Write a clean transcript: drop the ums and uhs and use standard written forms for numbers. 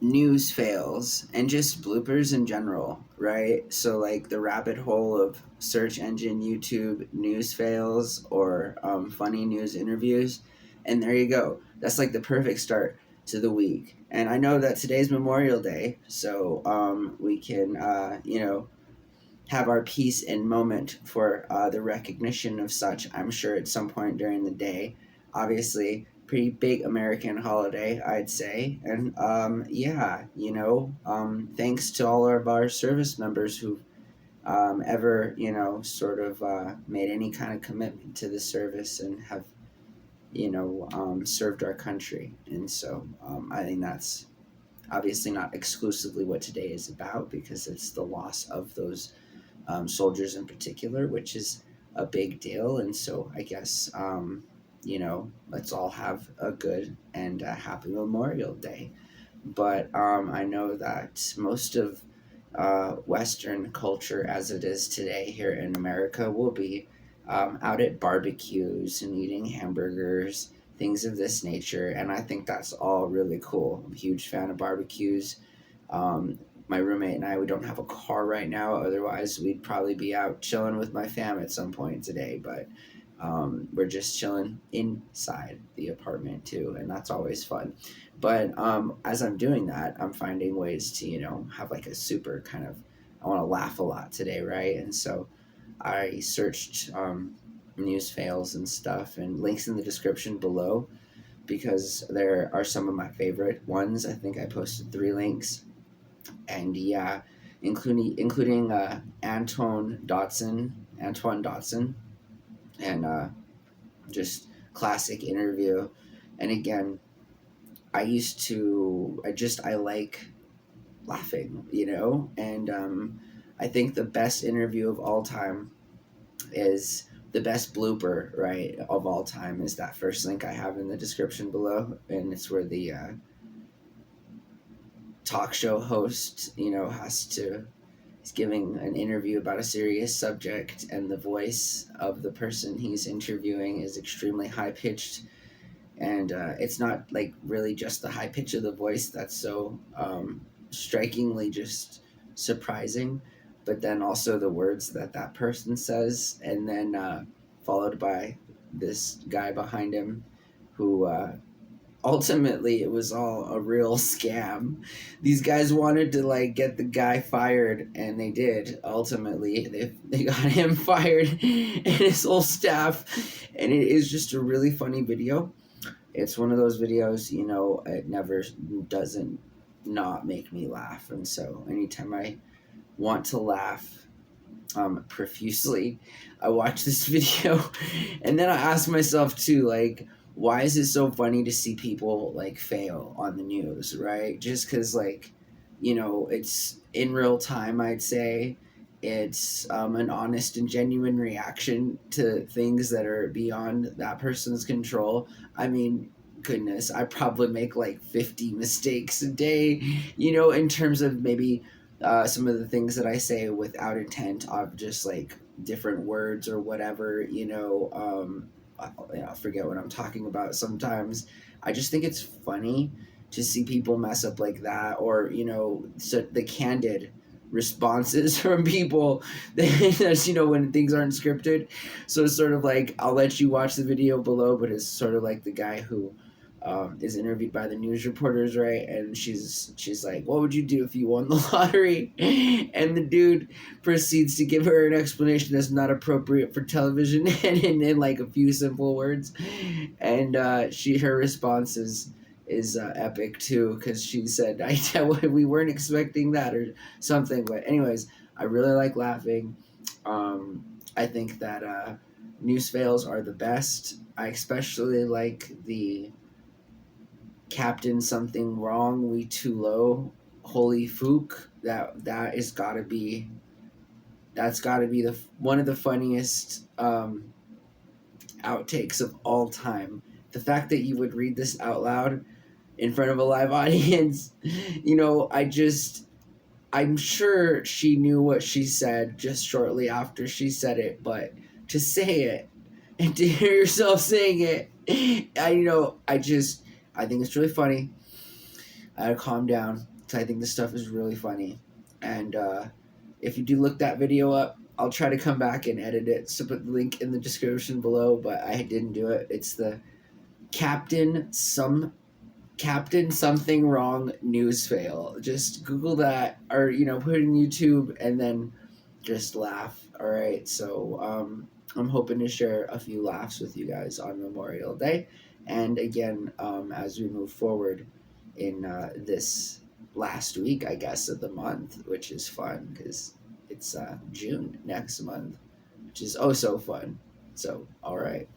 news fails and just bloopers in general, right? So like the rabbit hole of search engine YouTube news fails or funny news interviews, and there you go. That's like the perfect start to the week. And I know that today's Memorial Day, so we can have our peace and moment for the recognition of such. I'm sure at some point during the day. Obviously, pretty big American holiday, I'd say. And thanks to all of our service members who've ever, sort of made any kind of commitment to the service and have, served our country. And so I think that's obviously not exclusively what today is about, because it's the loss of those soldiers in particular, which is a big deal. And so I guess, let's all have a good and happy Memorial Day. But I know that most of Western culture as it is today here in America will be out at barbecues and eating hamburgers, things of this nature. And I think that's all really cool. I'm a huge fan of barbecues. My roommate and I, we don't have a car right now. Otherwise, we'd probably be out chilling with my fam at some point today. But we're just chilling inside the apartment too, and that's always fun. But as I'm doing that, I'm finding ways to, have like a super kind of, I want to laugh a lot today, right? And so I searched news fails and stuff, and links in the description below, because there are some of my favorite ones. I think I posted 3 links. And yeah, including Antoine Dodson, and just classic interview. And again, I like laughing, and I think the best interview of all time is the best blooper, right, of all time, is that first link I have in the description below, and it's where the talk show host, he's giving an interview about a serious subject, and the voice of the person he's interviewing is extremely high pitched, and it's not like really just the high pitch of the voice that's so strikingly just surprising, but then also the words that person says, and then followed by this guy behind him who ultimately it was all a real scam. These guys wanted to like get the guy fired, and they did. Ultimately they got him fired and his whole staff, and it is just a really funny video. It's one of those videos, it never doesn't not make me laugh. And so anytime I want to laugh profusely, I watch this video. And then I ask myself too, like, why is it so funny to see people like fail on the news, right? Just because, like, it's in real time, I'd say. It's an honest and genuine reaction to things that are beyond that person's control. I mean, goodness, I probably make like 50 mistakes a day, in terms of maybe some of the things that I say without intent of just like different words or whatever, I forget what I'm talking about sometimes. I just think it's funny to see people mess up like that, or so the candid responses from people that's when things aren't scripted. So it's sort of like, I'll let you watch the video below, but it's sort of like the guy who is interviewed by the news reporters, right? And she's like, what would you do if you won the lottery? And the dude proceeds to give her an explanation that's not appropriate for television, and in like a few simple words. And her response is epic too, because she said, we weren't expecting that or something. But anyways, I really like laughing. I think that news fails are the best. I especially like the Captain Something Wrong, We Too Low, Holy Fook. That's gotta be the one of the funniest outtakes of all time. The fact that you would read this out loud in front of a live audience, I'm sure she knew what she said just shortly after she said it, but to say it and to hear yourself saying it, I think it's really funny. I had to calm down. because I think this stuff is really funny. And if you do look that video up, I'll try to come back and edit it. So put the link in the description below, but I didn't do it. It's the Captain Something Wrong news fail. Just Google that, or put it in YouTube and then just laugh. All right, so I'm hoping to share a few laughs with you guys on Memorial Day, and again, as we move forward in this last week, I guess, of the month, which is fun because it's June next month, which is oh so fun. So, all right.